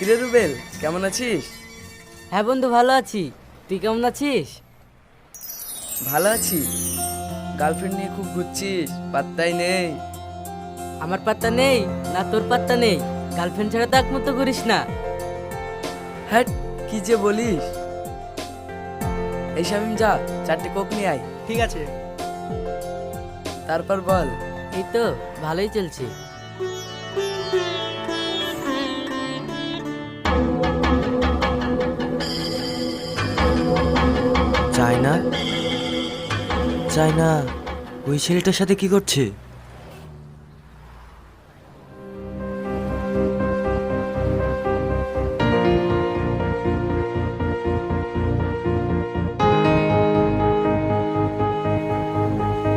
কিরে রুবেল, কেমন আছিস? হ্যাঁ বন্ধু, ভালো আছি। তুই কেমন আছিস? ভালো আছি। গার্লফ্রেন্ড নিয়ে খুব ঘুরছিস, পাত্তাই নেই। আমার পাত্তা নেই না তোর পাত্তা নেই? গার্লফ্রেন্ড ছাড়া তো একমতো করিস না। হ্যাট, কি যে বলিস। এই শামিম, যা 4টে কোক নিয়ে আয়। ঠিক আছে। তারপর বল। এই তো ভালোই চলছে। চায়না, চায়না ওই ছেলেটার সাথে কি করছে?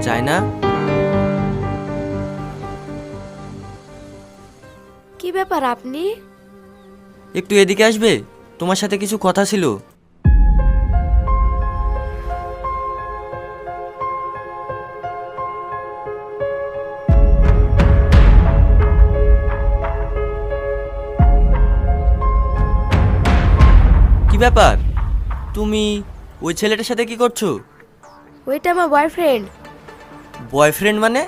চায়না, কি ব্যাপার আপনি? একটু এদিকে আসবে, তোমার সাথে কিছু কথা ছিল। কি ব্যাপার, তুমি ওই ছেলেটার সাথে কি করছো? ওইটা আমার বয়ফ্রেন্ড। বয়ফ্রেন্ড মানে?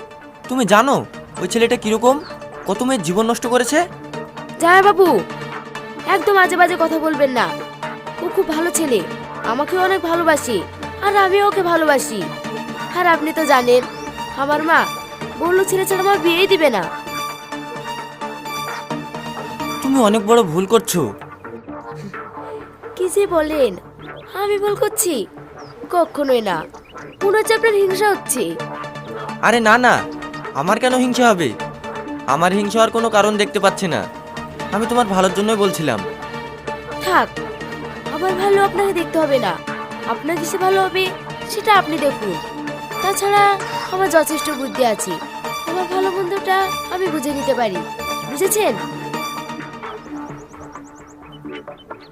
তুমি জানো ওই ছেলেটা কিরকম, কত মেয়ের জীবন নষ্ট করেছে? জামাই বাবু, একদম আজে বাজে কথা বলবেন না। ও খুব ভালো ছেলে, আমাকে অনেক ভালোবাসে, আর আমি ওকে ভালোবাসি। আর আপনি তো জানেন, আমার মা বললো ছেলে ছাড়া আমার বিয়েই দিবে না। তুমি অনেক বড় ভুল করছো। কি যে বলেন, আমি ভুল করছি? কখনোই না। মনে হচ্ছে আপনার হিংসা হচ্ছে। আরে না না, আমার কেন হিংসা হবে? আমার হিংসা হওয়ার কোনো কারণ দেখতে পাচ্ছি না। আমি তোমার ভালোর জন্যই বলছিলাম। থাক, আমার ভালো আপনাকে দেখতে হবে না। আপনার কিসে ভালো হবে সেটা আপনি দেখুন। তাছাড়া আমার যথেষ্ট বুদ্ধি আছে, আমার ভালো মন্দটা আমি বুঝে নিতে পারি, বুঝেছেন?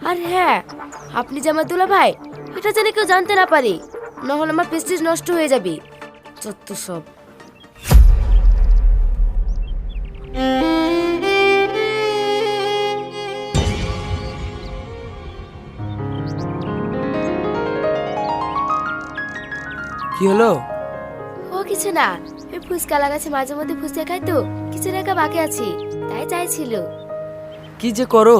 আর হ্যাঁ, আপনি যে আমার দুলা ভাই এটা যেন কেউ জানতে না পারে, নাহলে আমার প্রেস্টিজ নষ্ট হয়ে যাবে। যত সব। কি হলো? ও কিছু না, ওই ফুচকা লাগাচ্ছে, মাঝে মধ্যে ফুচকা খাই তো, কিছু টাকা বাকি আছে, তাই চাইছিল। কি যে করো,